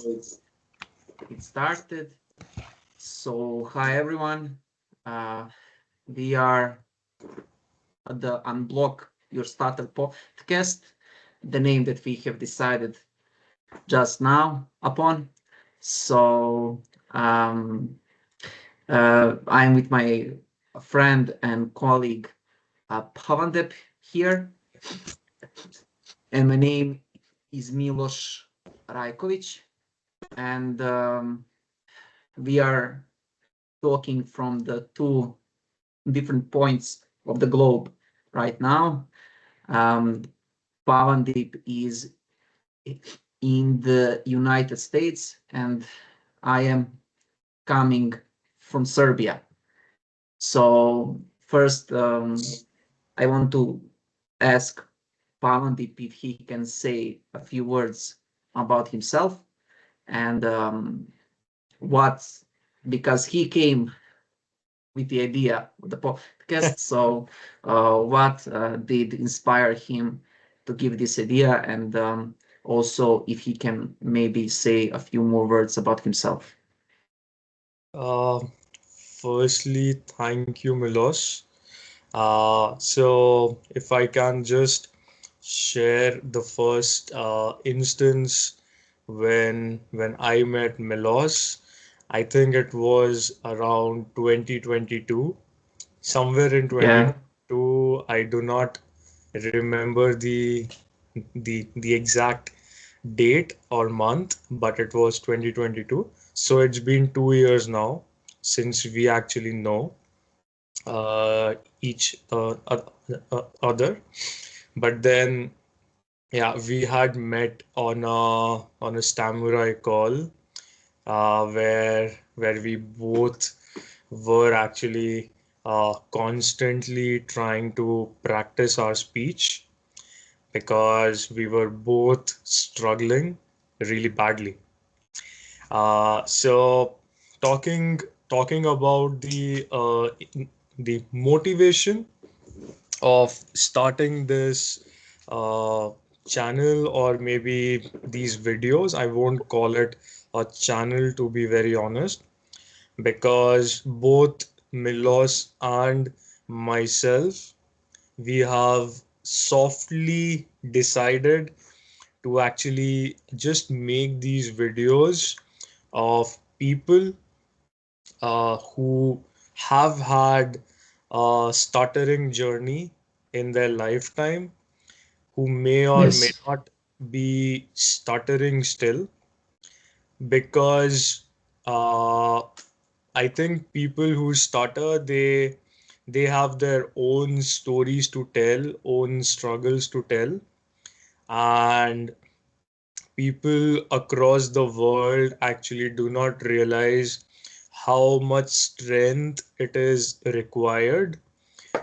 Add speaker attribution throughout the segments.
Speaker 1: It started. So, hi everyone. We are at the Unblock Your Stutter Podcast, the name that we have decided just now upon. So, um, I'm with my friend and colleague Pawandeep here, and my name is Miloš Rajković, and we are talking from the two different points of the globe right now. Um, Pawandeep is in the United States, and I am coming from Serbia. So first, I want to ask Pawandeep if he can say a few words about himself and what, because he came with the idea of the podcast. So, what did inspire him to give this idea, and also if he can maybe say a few more words about himself.
Speaker 2: Uh, Firstly, thank you, Milos. So if I can just share the first instance when I met Milos, I think it was around 2022, somewhere in
Speaker 1: Yeah.
Speaker 2: 2022. I do not remember the exact date or month, but it was 2022. So it's been 2 years now since we actually know each other. But then, yeah, we had met on a samurai call, where we both were actually constantly trying to practice our speech because we were both struggling really badly. So talking talking about the motivation of starting this uh, channel, or maybe these videos. I won't call it a channel, to be very honest, because both Milos and myself, we have softly decided to actually just make these videos of people who have had a stuttering journey in their lifetime, who may or may
Speaker 1: Yes.
Speaker 2: not be stuttering still, because uh, I think people who stutter, they have their own stories to tell, own struggles to tell, and people across the world actually do not realize how much strength it is required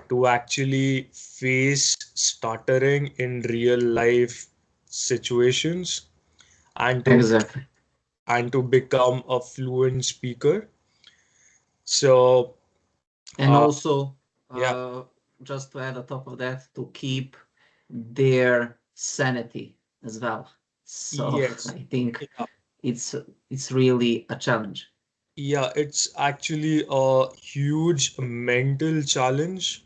Speaker 2: to actually face stuttering in real life situations, and
Speaker 1: Exactly.
Speaker 2: to become a fluent speaker. So
Speaker 1: And
Speaker 2: uh,
Speaker 1: also,
Speaker 2: yeah,
Speaker 1: just to add on top of that, to keep their sanity as well. So
Speaker 2: yes,
Speaker 1: I think
Speaker 2: yeah,
Speaker 1: it's it's really a challenge.
Speaker 2: yeah, it's actually a huge mental challenge,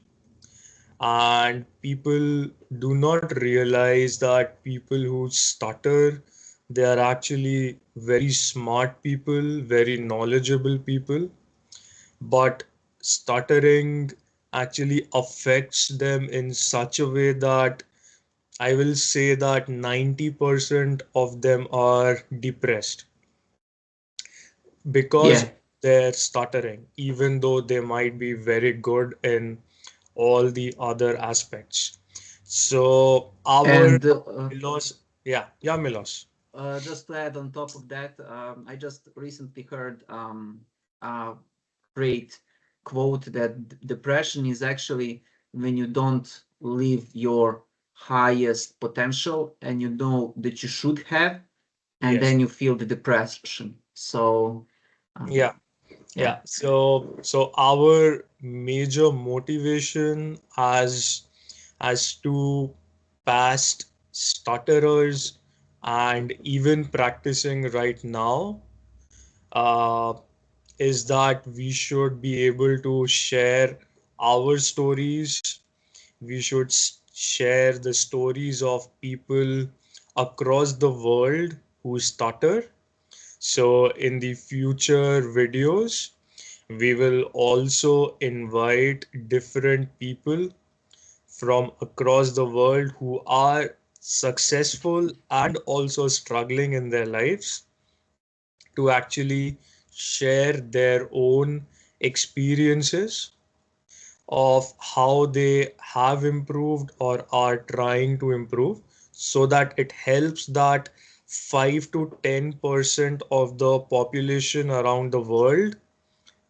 Speaker 2: and people do not realize that people who stutter, they are actually very smart people, very knowledgeable people, but stuttering actually affects them in such a way that I will say that 90% of them are depressed because
Speaker 1: Yeah.
Speaker 2: they're stuttering, even though they might be very good in all the other aspects. So our
Speaker 1: And
Speaker 2: Milos, yeah, Milos.
Speaker 1: just to add on top of that, I just recently heard a great quote that depression is actually when you don't live your highest potential and you know that you should have, and
Speaker 2: Yes.
Speaker 1: then you feel the depression. So,
Speaker 2: Yeah,
Speaker 1: yeah.
Speaker 2: yeah. So our major motivation as two past stutterers and even practicing right now, uh, is that we should be able to share our stories. We should share the stories of people across the world who stutter. So, in the future videos, we will also invite different people from across the world who are successful and also struggling in their lives to actually share their own experiences of how they have improved or are trying to improve, so that it helps that 5 to 10% of the population around the world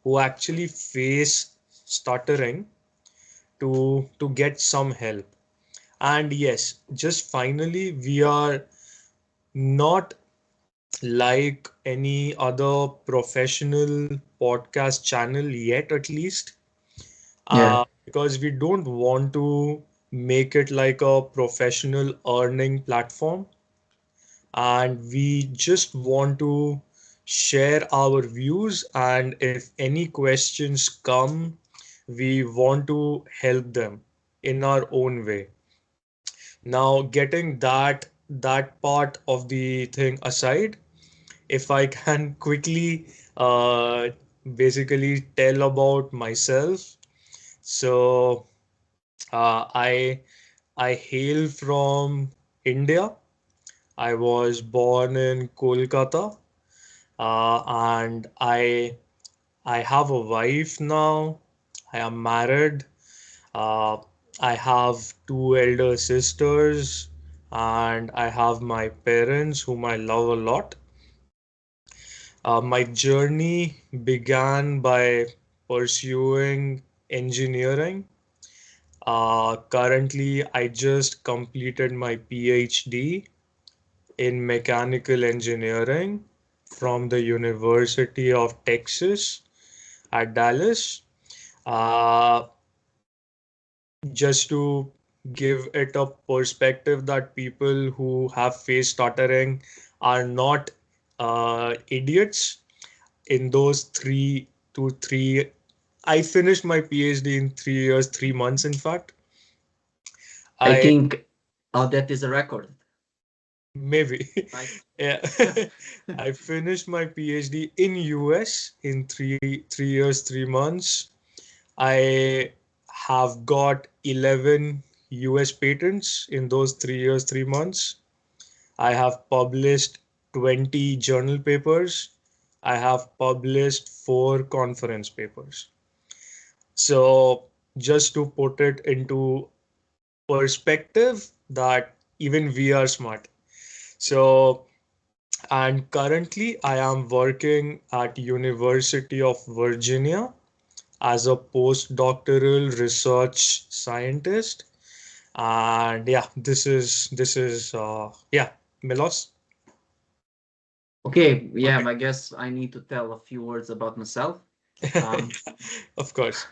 Speaker 2: who actually face stuttering to get some help. And yes, just finally, we are not like any other professional podcast channel yet, at least,
Speaker 1: Yeah.
Speaker 2: because we don't want to make it like a professional earning platform, and we just want to share our views, and if any questions come, we want to help them in our own way. Now, getting that part of the thing aside, if I can quickly basically tell about myself. So I hail from India. I was born in Kolkata, and I have a wife now. I am married. Uh, I have two elder sisters, and I have my parents whom I love a lot. My journey began by pursuing engineering. Currently, I just completed my PhD in mechanical engineering from the University of Texas at Dallas. Uh, just to give it a perspective that people who have faced stuttering are not idiots. In those 3 to 3, I finished my PhD in 3 years, 3 months, in fact.
Speaker 1: I
Speaker 2: I
Speaker 1: think that is a record,
Speaker 2: maybe
Speaker 1: right?
Speaker 2: yeah. I finished my PhD in US in 3 years, 3 months. I have got 11 US patents in those 3 years, 3 months. I have published 20 journal papers. I have published 4 conference papers. So, just to put it into perspective, that even we are smart. So, and currently I am working at University of Virginia as a postdoctoral research scientist. And yeah, this is yeah, Milos.
Speaker 1: Okay, yeah,
Speaker 2: Okay.
Speaker 1: I guess I need to tell a few words about myself. Um,
Speaker 2: Of course.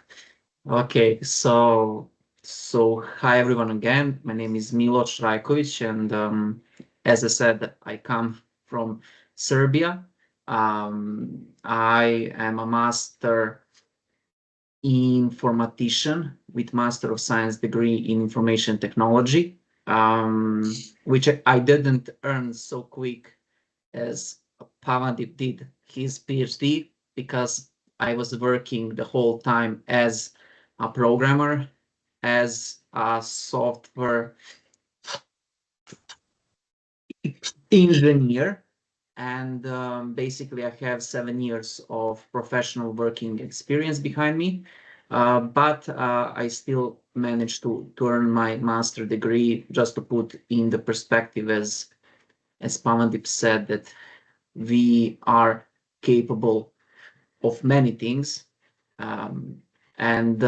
Speaker 1: okay, so hi everyone again. My name is Miloš Rajković, and as I said, I come from Serbia. I am a master informatician with Master of Science degree in Information Technology, which I didn't earn so quick as Pawandeep did his PhD, because I was working the whole time as a programmer, as a software engineer, and basically I have 7 years of professional working experience behind me. But I still managed to earn my master degree, just to put in the perspective, as Pawandeep said, that we are capable of many things. Um, and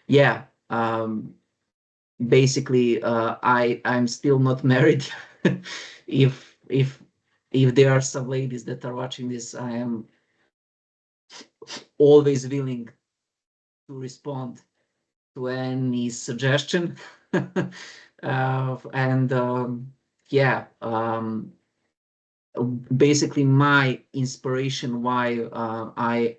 Speaker 1: yeah, basically, I'm still not married. if if if there are some ladies that are watching this, I am always willing to respond to any suggestion. And yeah, basically my inspiration why I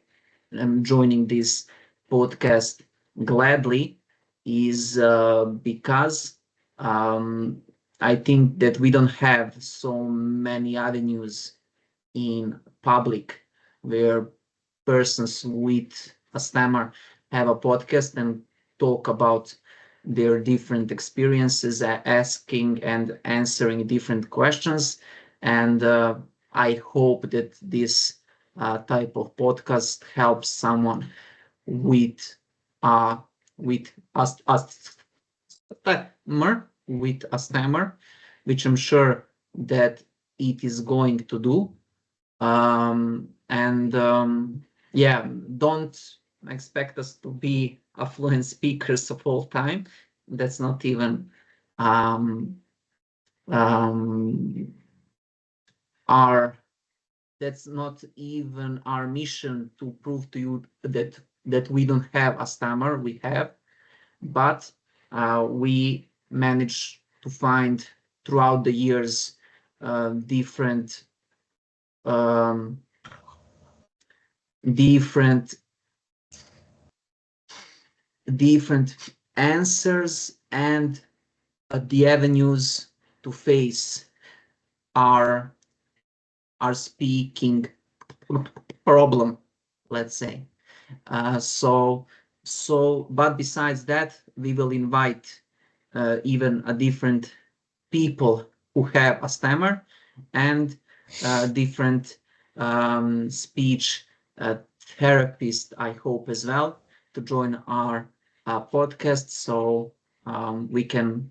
Speaker 1: am joining this podcast gladly is because I think that we don't have so many avenues in public where persons with a stammer have a podcast and talk about their different experiences, asking and answering different questions. And I hope that this type of podcast helps someone with uh, with a stammer, which I'm sure that it is going to do. And yeah, don't expect us to be affluent speakers of all time. That's not even um, um, our that's not even our mission to prove to you that we don't have a stammer. We have, but we managed to find throughout the years different um, different different answers and the avenues to face our speaking problem, let's say. But besides that, we will invite even a different people who have a stammer and different speech therapists, I hope as well, to join our podcast, so we can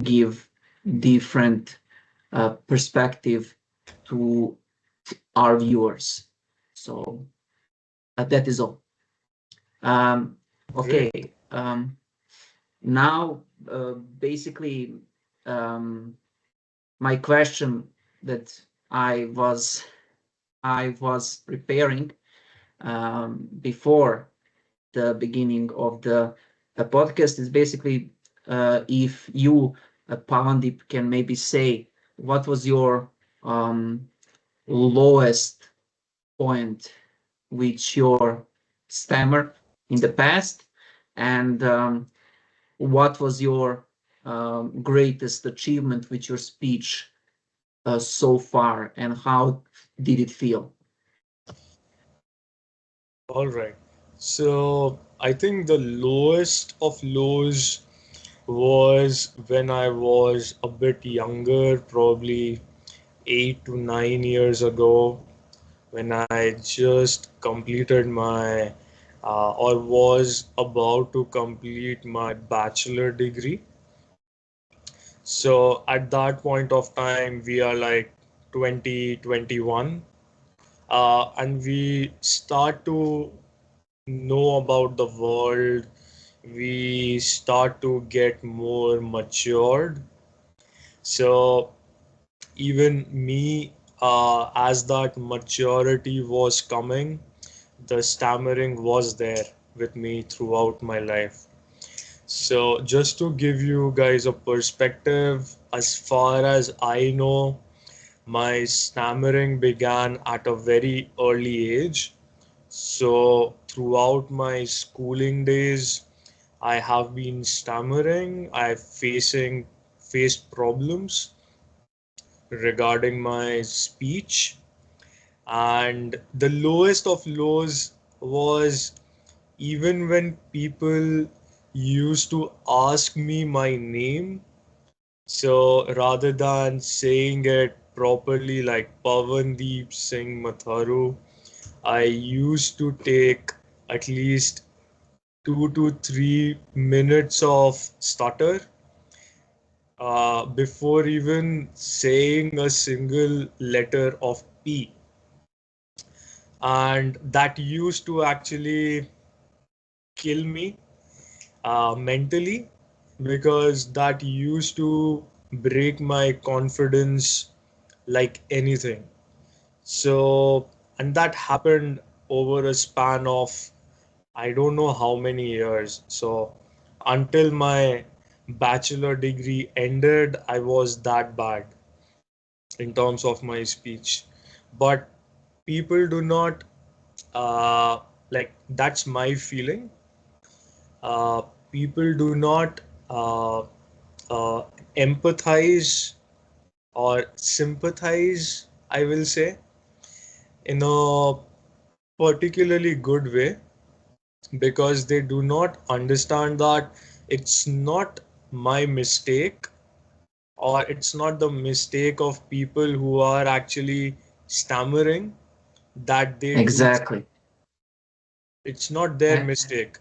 Speaker 1: give different perspective to our viewers. So that is all. Okay. Now, basically, my question that I was preparing before the beginning of the podcast is basically if you, Pawandeep, can maybe say what was your lowest point with your stammer in the past, and what was your greatest achievement with your speech so far, and how did it feel?
Speaker 2: All right. So I think the lowest of lows was when I was a bit younger, probably 8 to 9 years ago, when I just completed my or was about to complete my bachelor degree. So at that point of time, we are like 2021, and we start to know about the world. We start to get more matured. So even me, as that maturity was coming, the stammering was there with me throughout my life. So just to give you guys a perspective, as far as I know, my stammering began at a very early age. So throughout my schooling days, I have been stammering. I've faced problems regarding my speech, and the lowest of lows was even when people used to ask me my name. So rather than saying it properly like Pawandeep Singh Matharu, I used to take at least 2 to 3 minutes of stutter before even saying a single letter of P. And that used to actually kill me mentally, because that used to break my confidence like anything. So, and that happened over a span of I don't know how many years. So, until my bachelor degree ended, I was that bad. in terms of my speech. But people do not like, that's my feeling. uh, People do not uh, uh, empathize or sympathize, I will say, in a particularly good way, because they do not understand that it's not my mistake, or it's not the mistake of people who are actually stammering that they do.
Speaker 1: Exactly.
Speaker 2: It's not their
Speaker 1: And,
Speaker 2: mistake.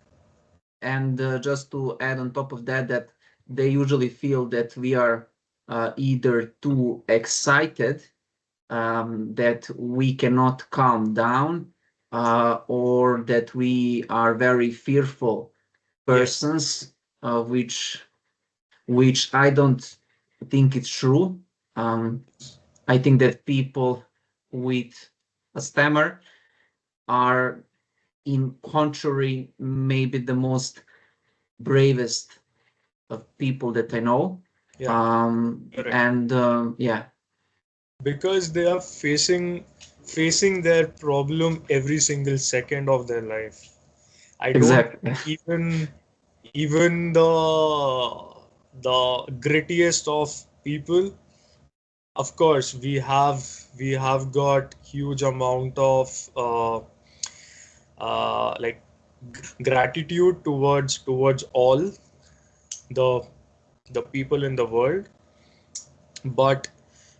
Speaker 1: and just to add on top of that, that they usually feel that we are either too excited, that we cannot calm down, or that we are very fearful
Speaker 2: Yes.
Speaker 1: persons, which I don't think it's true. I think that people with a stammer are, in contrary, maybe the most bravest of people that I know.
Speaker 2: Yeah, correct.
Speaker 1: And yeah,
Speaker 2: Because they are facing their problem every single second of their life. I don't
Speaker 1: exactly.
Speaker 2: even the grittiest of people. Of course, we have got huge amount of like gratitude towards all the the people in the world, but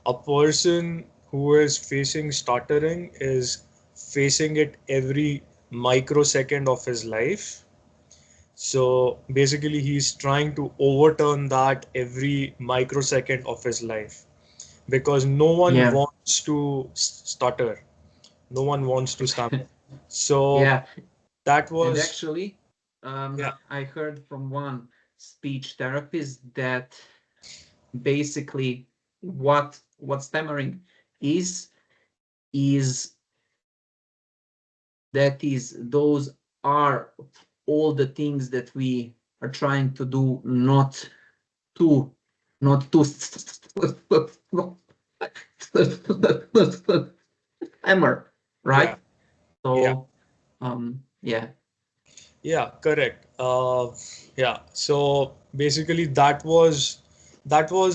Speaker 2: a person who is facing stuttering is facing it every microsecond of his life. So basically, he's trying to overturn that every microsecond of his life, because no one
Speaker 1: Yeah,
Speaker 2: wants to stutter, no one wants to stammer. So
Speaker 1: yeah.
Speaker 2: that
Speaker 1: And
Speaker 2: was,
Speaker 1: actually,
Speaker 2: yeah,
Speaker 1: I heard from one speech therapist that basically what stammering is is that is those are all the things that we are trying to do, to not to stammer,
Speaker 2: yeah,
Speaker 1: right?
Speaker 2: yeah,
Speaker 1: So yeah.
Speaker 2: yeah, correct. Yeah. So basically, that was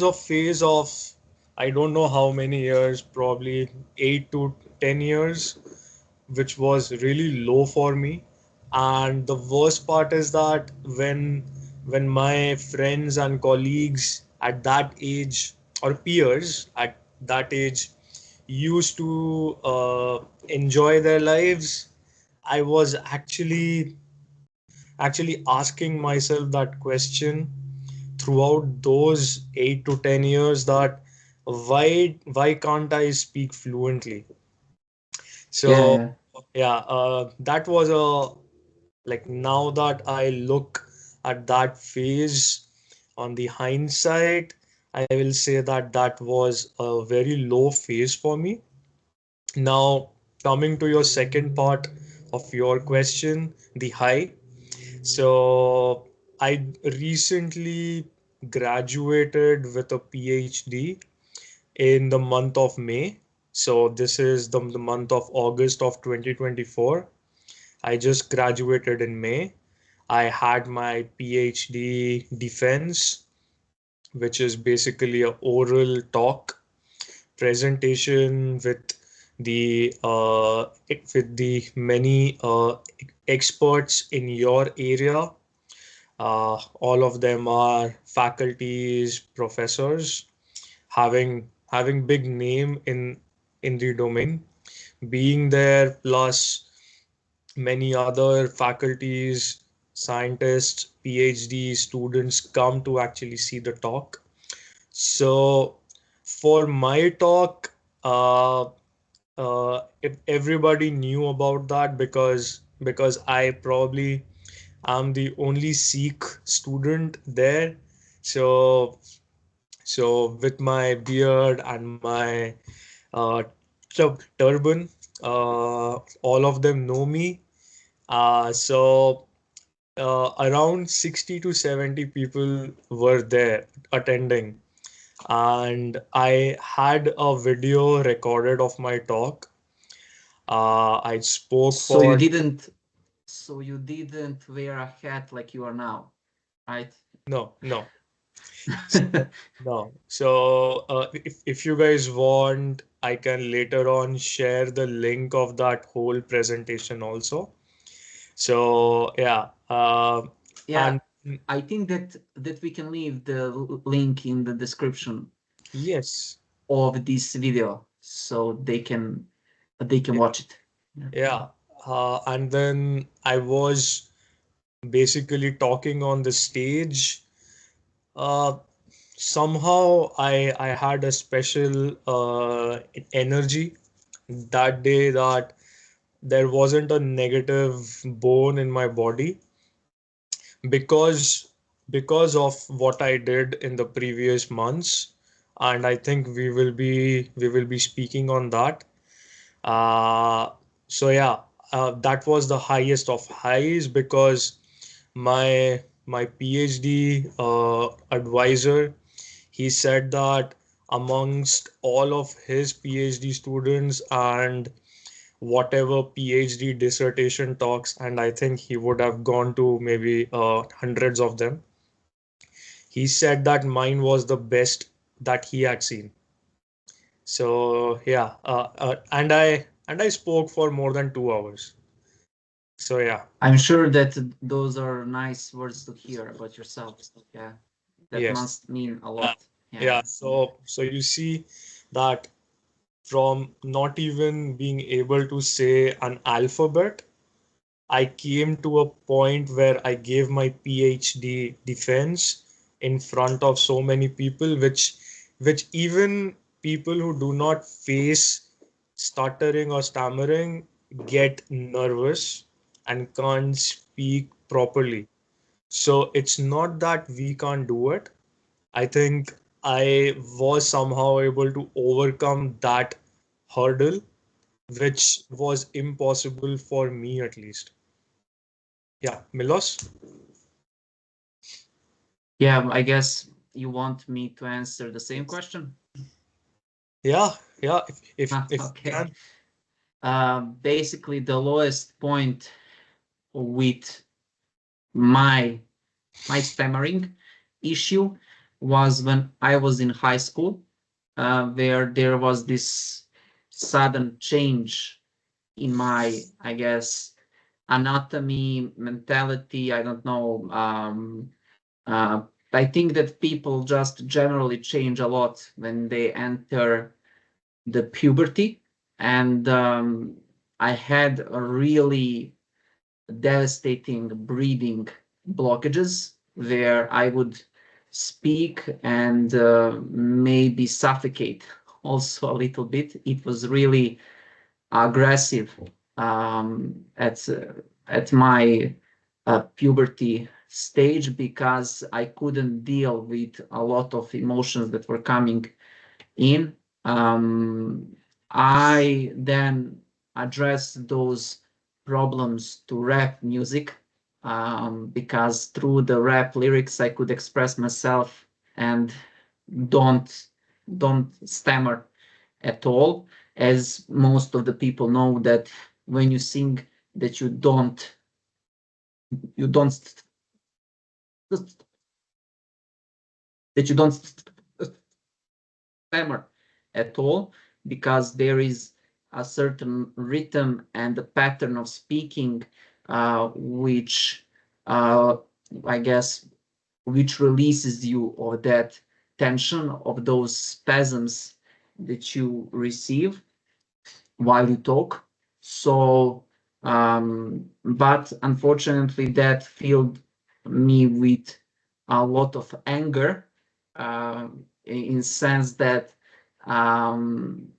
Speaker 2: a phase of, I don't know how many years, probably 8 to 10 years, which was really low for me. And the worst part is that when my friends and colleagues at that age, or peers at that age, used to enjoy their lives, I was actually asking myself that question throughout those 8 to 10 years, that why can't I speak fluently?
Speaker 1: Yeah,
Speaker 2: So
Speaker 1: yeah.
Speaker 2: yeah, that was a, like, now that I look at that phase on the hindsight, I will say that that was a very low phase for me. Now, coming to your second part of your question, the high. So I recently graduated with a PhD in the month of May. So this is the month of August of 2024. I just graduated in May. I had my PhD defense, which is basically a oral talk presentation with the many experts in your area. All of them are faculties, professors, having big name in the domain. Being there, plus many other faculties, scientists, PhD students come to actually see the talk. So for my talk, if everybody knew about that, because I probably am the only Sikh student there. So with my beard and my turban, all of them know me. Around 60 to 70 people were there attending. and I had a video recorded of my talk. I spoke
Speaker 1: So you
Speaker 2: for
Speaker 1: didn't, so you didn't wear a hat like you are now, right?
Speaker 2: no, no. No. So if you guys want, I can later on share the link of that whole presentation also. So yeah,
Speaker 1: Yeah,
Speaker 2: and
Speaker 1: I think that we can leave the link in the description
Speaker 2: yes,
Speaker 1: of this video so they can
Speaker 2: yeah,
Speaker 1: watch it.
Speaker 2: yeah. And then I was basically talking on the stage. Uh, Somehow I had a special energy that day that there wasn't a negative bone in my body because of what I did in the previous months, and I think we will be speaking on that. Uh, so yeah, that was the highest of highs because my PhD advisor, he said that amongst all of his PhD students and whatever PhD dissertation talks, and I think he would have gone to maybe hundreds of them. He said that mine was the best that he had seen. So yeah, and I spoke for more than 2 hours. So yeah,
Speaker 1: I'm sure that those are nice words to hear about yourself. Yeah, that
Speaker 2: yes,
Speaker 1: must mean a lot. Yeah.
Speaker 2: yeah. So you see that from not even being able to say an alphabet, I came to a point where I gave my PhD defense in front of so many people, which even people who do not face stuttering or stammering get nervous and can't speak properly. So it's not that we can't do it. I think I was somehow able to overcome that hurdle, which was impossible for me at least. Yeah, Milos?
Speaker 1: Yeah, I guess you want me to answer the same question.
Speaker 2: Yeah, yeah, if you
Speaker 1: Okay.
Speaker 2: can.
Speaker 1: Basically, the lowest point with my stammering issue was when I was in high school, where there was this sudden change in my, I guess, anatomy, mentality. I don't know. Uh, I think that people just generally change a lot when they enter the puberty, and I had a really devastating breathing blockages where I would speak and maybe suffocate also a little bit. It was really aggressive at my puberty stage because I couldn't deal with a lot of emotions that were coming in. I then addressed those problems to rap music because through the rap lyrics I could express myself and don't don't stammer at all, as most of the people know that when you sing that you don't that you don't stammer at all, because there is a certain rhythm and a pattern of speaking which uh, I guess which releases you of that tension, of those spasms that you receive while you talk. So, but unfortunately, that filled me with a lot of anger, in sense that, um,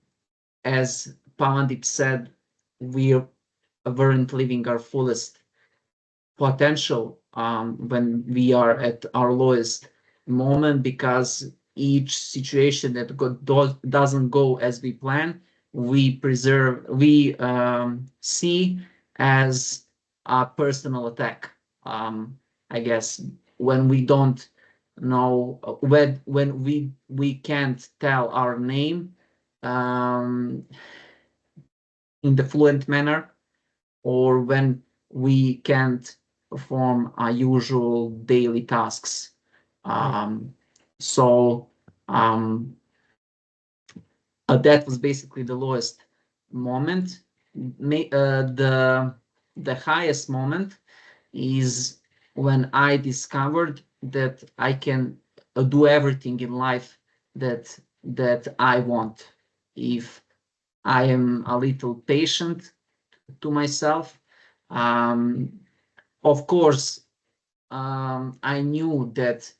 Speaker 1: as Pawandeep said, we weren't living our fullest potential when we are at our lowest moment, because each situation that doesn't go as we plan, we see as a personal attack. I guess when we don't know when we can't tell our name in the fluent manner, or when we can't perform our usual daily tasks. So that was basically the lowest moment. The highest moment is when I discovered that I can do everything in life that I want if I am a little patient to myself. Of course, I knew that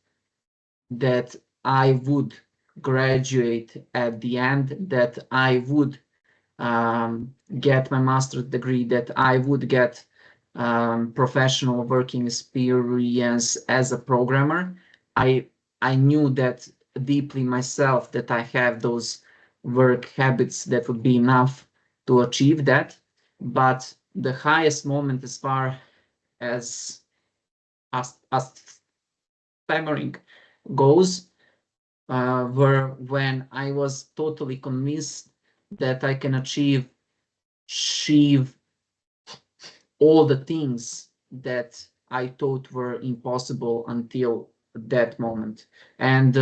Speaker 1: I would graduate at the end, that I would get my master's degree, that I would get professional working experience as a programmer. I knew that deeply myself, that I have those work habits that would be enough to achieve that. But the highest moment as far as stammering goes were when I was totally convinced that I can achieve all the things that I thought were impossible until that moment. And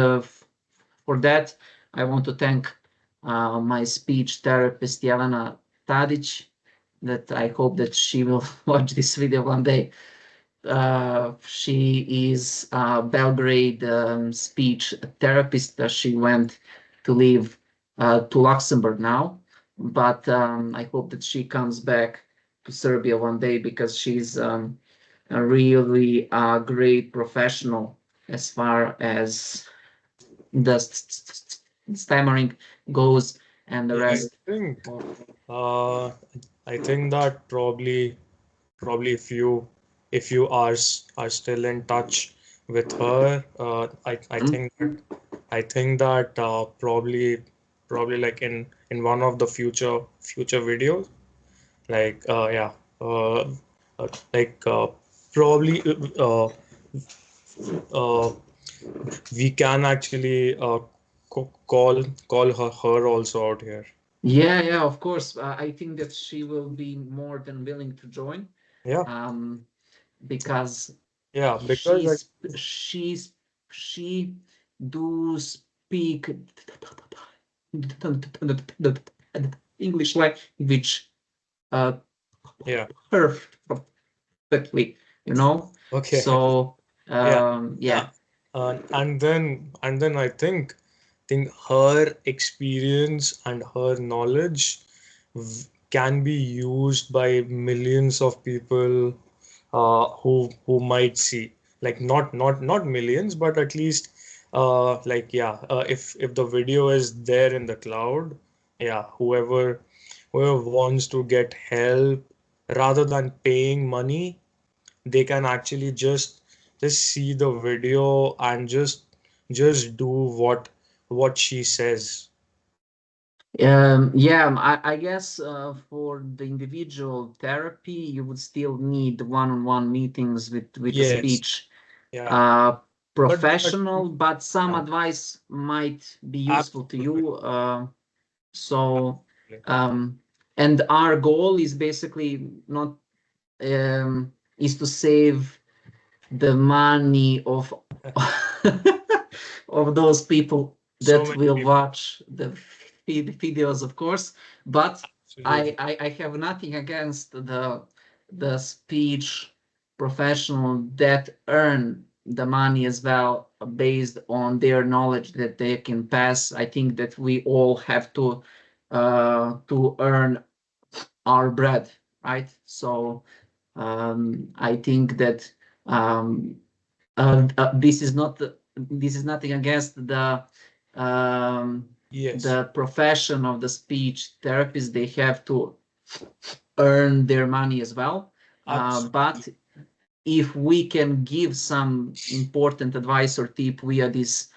Speaker 1: for that, I want to thank my speech therapist, Jelena Tadic, that I hope that she will watch this video one day. She is a Belgrade speech therapist. She went to live to Luxembourg now, but I hope that she comes back to Serbia one day, because she's a really great professional as far as the stammering goes and the
Speaker 2: Yeah,
Speaker 1: rest.
Speaker 2: uh, I think that probably if you are still in touch with her, I think that probably like in one of the future videos, like yeah, uh, like probably uh, we can actually call her also out here.
Speaker 1: Yeah, of course. I think that she will be more than willing to join,
Speaker 2: Yeah,
Speaker 1: um, because
Speaker 2: yeah, because like,
Speaker 1: she's she do speak English language uh,
Speaker 2: yeah,
Speaker 1: perfectly, you know.
Speaker 2: okay.
Speaker 1: So
Speaker 2: Yeah,
Speaker 1: yeah.
Speaker 2: yeah. And then I think her experience and her knowledge can be used by millions of people who might see, like not millions, but at least like yeah, if the video is there in the cloud, yeah, whoever wants to get help rather than paying money, they can actually just see the video and just do what she says.
Speaker 1: Yeah, I guess for the individual therapy, you would still need one-on-one meetings with a
Speaker 2: Yes,
Speaker 1: speech
Speaker 2: yeah,
Speaker 1: uh,
Speaker 2: but
Speaker 1: professional, but some
Speaker 2: yeah,
Speaker 1: advice might be useful to
Speaker 2: absolutely,
Speaker 1: you. So,
Speaker 2: absolutely.
Speaker 1: um, and our goal is basically not is to save the money of of those people
Speaker 2: So
Speaker 1: that
Speaker 2: many
Speaker 1: will
Speaker 2: people,
Speaker 1: watch the videos, of course. But
Speaker 2: absolutely.
Speaker 1: I have nothing against the speech professional that earn the money as well based on their knowledge that they can pass. I think that we all have to earn our bread, right? So I think that um, this is nothing against um,
Speaker 2: Yes,
Speaker 1: the profession of the speech therapist. They have to earn their money as well.
Speaker 2: absolutely.
Speaker 1: But if we can give some important advice or tip via this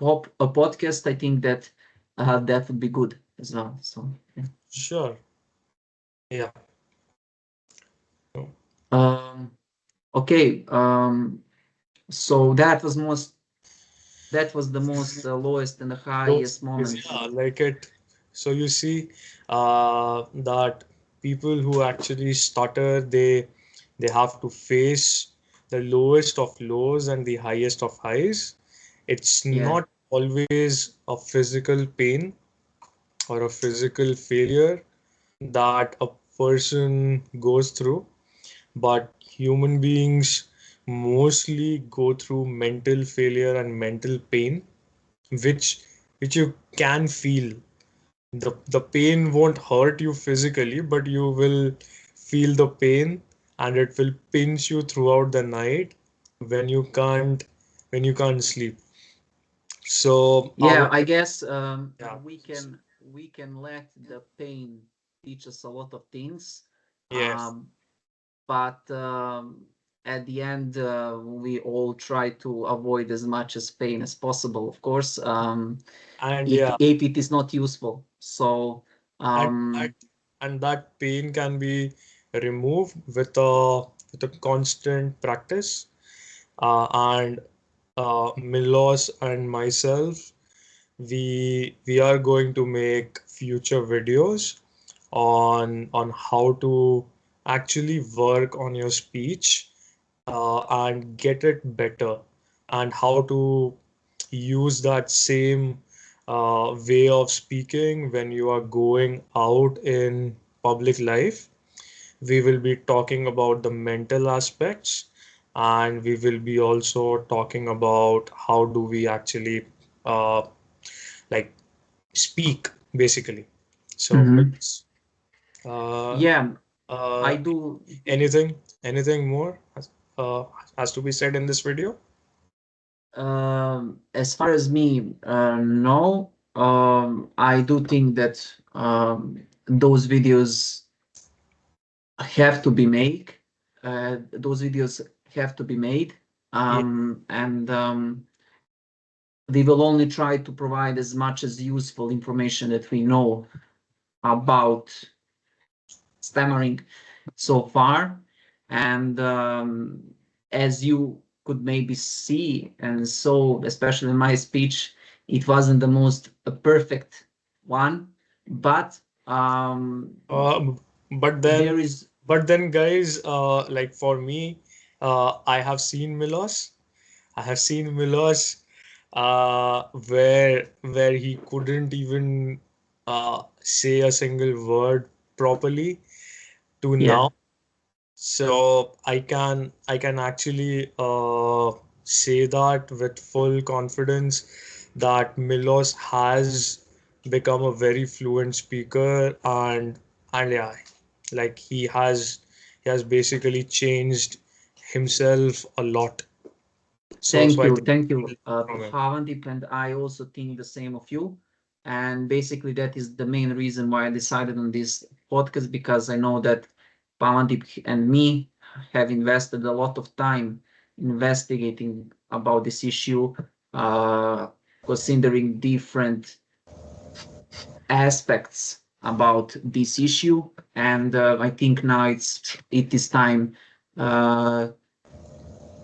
Speaker 1: a podcast, I think that that would be good as well. So yeah.
Speaker 2: Sure. Yeah.
Speaker 1: Um, okay. So that was most. that was the most lowest and the highest moment.
Speaker 2: Yeah, like it. So you see, that people who actually stutter, they have to face the lowest of lows and the highest of highs. It's
Speaker 1: Yeah.
Speaker 2: not always a physical pain or a physical failure that a person goes through, but human beings mostly go through mental failure and mental pain, which you can feel. The pain won't hurt you physically, but you will feel the pain, and it will pinch you throughout the night when you can't sleep. So
Speaker 1: Yeah, I guess
Speaker 2: yeah,
Speaker 1: we can let the pain teach us a lot of things,
Speaker 2: yes,
Speaker 1: um, but at the end we all try to avoid as much as pain as possible. Of course,
Speaker 2: and
Speaker 1: if
Speaker 2: yeah,
Speaker 1: it is not useful, so
Speaker 2: and that pain can be removed with a constant practice. And Milos and myself, we are going to make future videos on how to actually work on your speech, and get it better, and how to use that same way of speaking when you are going out in public life. We will be talking about the mental aspects, and we will be also talking about how do we actually uh, like speak basically. So
Speaker 1: Mhm.
Speaker 2: uh,
Speaker 1: Yeah,
Speaker 2: uh,
Speaker 1: I do.
Speaker 2: anything more uh, has to be said in this video?
Speaker 1: As far as me, no. I do think that those videos have to be made. Those videos have to be made,
Speaker 2: Yeah.
Speaker 1: and we will only try to provide as much as useful information that we know about stammering so far. And as you could maybe see, and so especially in my speech, it wasn't the most perfect one, but
Speaker 2: Um, but
Speaker 1: there
Speaker 2: then,
Speaker 1: is,
Speaker 2: guys, like for me, I have seen Milos. I have seen Milos, where he couldn't even say a single word properly to
Speaker 1: yeah.
Speaker 2: now. So I can actually say that with full confidence that Milos has become a very fluent speaker, and yeah, like he has basically changed himself a lot. So I think
Speaker 1: Thank you,
Speaker 2: from him.
Speaker 1: Pawandeep, and I also think the same of you. And basically, that is the main reason why I decided on this podcast, because I know that Pawandeep and me have invested a lot of time investigating about this issue, uh, considering different aspects about this issue, and I think now it is time. Uh,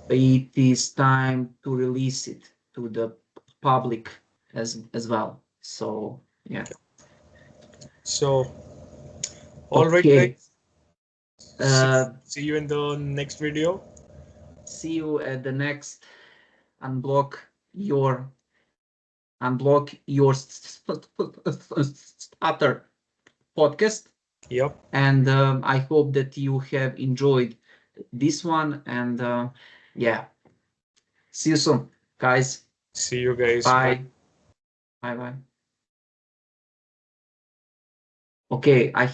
Speaker 1: it is time to release it to the public as well. So yeah.
Speaker 2: So all right,
Speaker 1: Okay.
Speaker 2: guys. See,
Speaker 1: Uh,
Speaker 2: see you in the next video.
Speaker 1: See you at the next unblock your unblock your stutter podcast.
Speaker 2: Yep.
Speaker 1: And I hope that you have enjoyed this one. And yeah, see you soon, guys.
Speaker 2: See you guys. Bye.
Speaker 1: Bye. Bye. Bye. Okay, I have